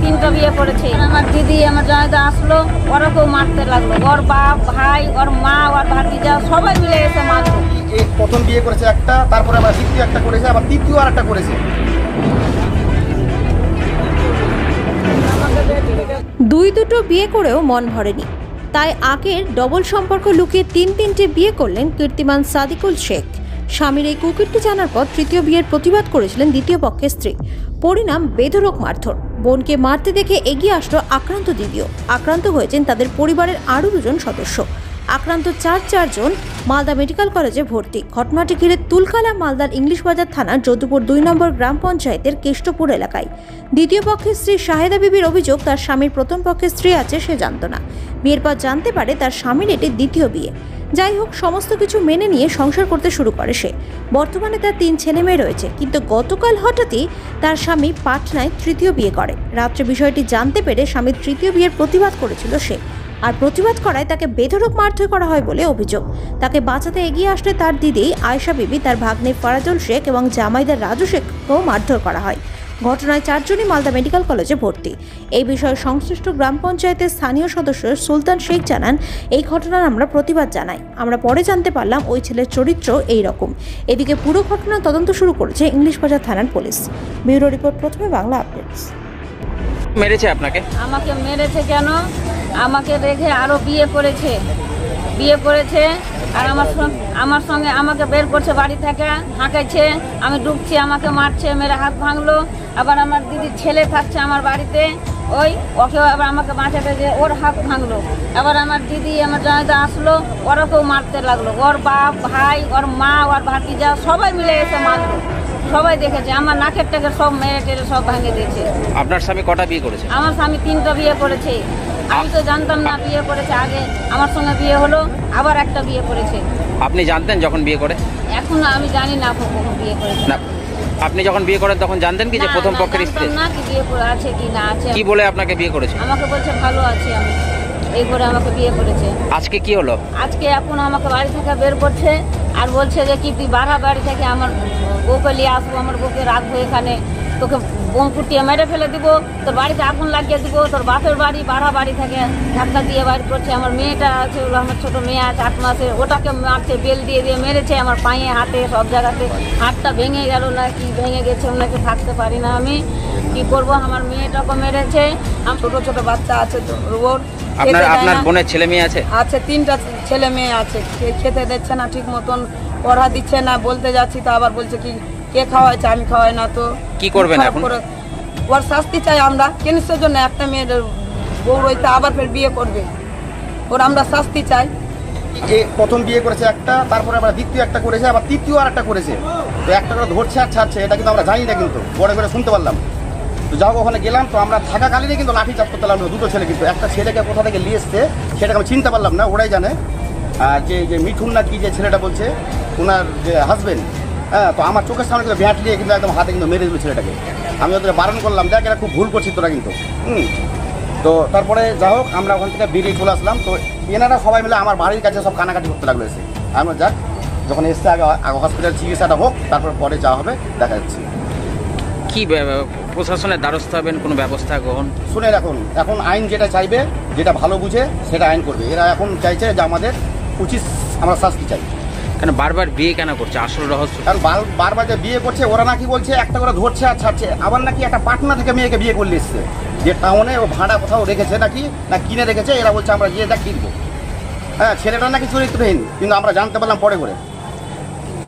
তিনটা বিয়ে করেছে। আমার দিদি আমার জামাইদা আসলো, ওরাকেও মারতে লাগলো। ওর বাপ, ভাই, ওর মা, ওর ভাতিজা সবাই মিলে এসে মারলো। এই প্রথম বিয়ে করেছে একটা, তারপরে আবার দ্বিতীয় একটা করেছে, আবার তৃতীয় আর একটা করেছে। দুটো বিয়ে করেও মন ভরেনি, তাই আগের ডবল সম্পর্ক লুকিয়ে তিনটে বিয়ে করলেন কীর্তিমান সাদিকুল শেখ। স্বামীর এই কুকীর্তি জানার পর তৃতীয় বিয়ের প্রতিবাদ করেছিলেন দ্বিতীয় পক্ষের স্ত্রী। পরিণাম বেধড়ক মারধর। বোনকে মারতে দেখে এগিয়ে আসলো আক্রান্ত দিদিও। আক্রান্ত হয়েছেন তাদের পরিবারের আরও 2 জন সদস্য। আক্রান্ত চারজন মালদা মেডিকেল কলেজে ভর্তি। ঘটনাটি ঘিরে তুলকালা মালদার ইংলিশ বাজার থানার যদুপুর 2 নম্বর গ্রাম পঞ্চায়েতের কেষ্টপুর এলাকায়। দ্বিতীয় পক্ষের স্ত্রী শাহেদা বিবির অভিযোগ, তার স্বামীর প্রথম পক্ষের স্ত্রী আছে সে জানত না। বিয়ের পর জানতে পারে তার স্বামীর এটি দ্বিতীয় বিয়ে। যাই হোক, সমস্ত কিছু মেনে নিয়ে সংসার করতে শুরু করে সে। বর্তমানে তার 3 ছেলে মেয়ে রয়েছে, কিন্তু গতকাল হঠাৎই তার স্বামী পাটনায় তৃতীয় বিয়ে করে। রাত্রে বিষয়টি জানতে পেরে স্বামীর তৃতীয় বিয়ের প্রতিবাদ করেছিল সে, আর প্রতিবাদ করায় তাকে বেধড়ক মারধর করা হয় বলে অভিযোগ। তাকে বাঁচাতে এগিয়ে আসলে তার দিদি আয়েশা বিবি, তার ভাগ্নে ফারাজুল শেখ এবং জামাইদার রাজু শেখকেও মারধর করা হয়। ঘটনায় 4 জনই মালদা মেডিকেল কলেজে ভর্তি। এই বিষয়ে সংশ্লিষ্ট গ্রাম পঞ্চায়েতের স্থানীয় সদস্য সুলতান শেখ জানান, এই ঘটনার আমরা প্রতিবাদ জানাই। আমরা পরে জানতে পারলাম ওই ছেলের চরিত্র এই রকম। এদিকে পুরো ঘটনা তদন্ত শুরু করেছে ইংলিশ বাজার থানার পুলিশ। ব্যুরো রিপোর্ট, প্রথমে বাংলা আপডেটস। মেরেছে আপনাকে? আমাকে মেরেছে কেন? আমাকে রেখে আরো বিয়ে করেছে আর আমার সঙ্গে আমাকে বের করছে বাড়ি থেকে, হাঁকাইছে। আমি ঢুকছি, আমাকে মারছে, মেরে হাত ভাঙলো। আবার আমার দিদির ছেলে থাকছে আমার বাড়িতে, ওকেও আবার আমাকে বাঁচাতে যে ওর হাত ভাঙলো। আবার আমার দিদি আমার জামাইদা আসলো, ওরাকেও মারতে লাগলো। ওর বাপ, ভাই, ওর মা, ওর ভাতিজা সবাই মিলে এসে মারলো। সবাই দেখেছে, আমার নাকের টাকের সব মেরে টেরে সব ভাঙে দিয়েছে। আপনার স্বামী কটা বিয়ে করেছে? আমার স্বামী 3টা বিয়ে করেছে। আমি তো জানতাম না বিয়ে করেছে। আগে আমার সঙ্গে বিয়ে হলো, আবার একটা বিয়ে করেছে। আপনি জানতেন যখন বিয়ে করে? এখন আমি জানি না কখন বিয়ে করেছে। না, আপনি যখন বিয়ে করেন তখন জানতেন কি যে প্রথম পক্ষের স্ত্রী? না, কি বিয়ে করে আছে কি না আছে। কি বলে আপনাকে বিয়ে করেছে? আমাকে বলছে ভালো আছি আমি, এই করে আমাকে বিয়ে করেছে। আজকে কি হলো? আজকে এখন আমাকে বাড়ি থেকে বের করছে আর বলছে যে কি তুই বাড়া বাড়ি থেকে আমার বউকে নিয়ে আসবো, আমার বউকে রাখবো এখানে, তোকে বোম কুটিয়ে মেরে ফেলে দিব, তোর বাড়িতে আগুন লাগিয়ে দিব। তোর বাপের বাড়ি বাড়া বাড়ি থেকে ধাক্কা দিয়ে বাড়ি করছে। আমার মেয়েটা আছে, আমার ছোট মেয়ে আছে 8 মাসের, ওটাকে মারছে, বেল দিয়ে মেরেছে। আমার পায়ে হাতে সব জায়গাতে, হাতটা ভেঙে গেল না কি ভেঙে গেছে, ওনাকে থাকতে পারি না আমি, কি করব। আমার মেয়েটাকে মেরেছে। আমার ছোট ছোট বাচ্চা আছে তো ওর। আপনার বোনের ছেলে মেয়ে আছে? আছে, 3টা ছেলে মেয়ে আছে। খেতে দিচ্ছে না ঠিক মতন, পড়া দিচ্ছে না। বলতে যাচ্ছি তো আবার বলছে কি কে খাওয়াইছে, আমি খাওয়াই না। তো কি করবেন এখন? ওর শাস্তি চাই আমরা। কিসের জন্য একটা মেয়ের বউ রইতে আবার ফের বিয়ে করবে? ওর আমরা শাস্তি চাই। এই প্রথম বিয়ে করেছে একটা, তারপরে আবার দ্বিতীয় একটা করেছে, আবার তৃতীয় আর একটা করেছে। তো একটা করে ধরছে আর ছাড়ছে, এটা কিন্তু আমরা জানি না, কিন্তু পরে করে শুনতে পারলাম। তো যাও, ওখানে গেলাম, তো আমরা থাকাকালীনই কিন্তু লাঠি চাষ করতে লাগলো 2টো ছেলে। কিন্তু একটা ছেলেকে কোথা থেকে নিয়ে এসছে সেটাকে আমি চিনতে পারলাম না, ওরাই জানে। আর যে মিঠুন না কি যে ছেলেটা বলছে, ওনার যে হাজবেন্ড, হ্যাঁ, তো আমার চোখের সামনে কিন্তু ব্যাট নিয়ে কিন্তু একদম হাতে কিন্তু মেরে দিল ছেলেটাকে। আমি ওদের বারণ করলাম, দেখ এটা খুব ভুল করছিস তোরা কিন্তু। তো তারপরে যা হোক, আমরা ওখান থেকে বেরিয়ে চলে আসলাম। তো এনারা সবাই মিলে আমার বাড়ির কাছে সব কানাকাটি করতে লাগলো এসে। আমরা যাক, যখন এসছে আগে হসপিটাল চিকিৎসাটা হোক, তারপর পরে যা হবে দেখা যাচ্ছে। কি প্রশাসনের দ্বারস্থ হবেন, কোনো ব্যবস্থা গ্রহণ? শুনে এখন আইন যেটা চাইবে, যেটা ভালো বুঝে সেটা আইন করবে। এরা এখন চাইছে যে আমাদের উচিত আমরা শাস্তি চাই। কেন বারবার বিয়ে কেন করছে, আসল রহস্য? কারণ বারবার যে বিয়ে করছে, ওরা নাকি বলছে একটা করে ধরছে আর ছাড়ছে। আবার নাকি একটা পাটনা থেকে মেয়েকে বিয়ে করলে এসছে, যে টাউনে ও ভাড়া কোথাও রেখেছে নাকি, না কিনে রেখেছে। এরা বলছে আমরা গিয়ে কিনবো। হ্যাঁ, ছেলেটা নাকি চরিত্রহীন, কিন্তু আমরা জানতে পারলাম পরে করে।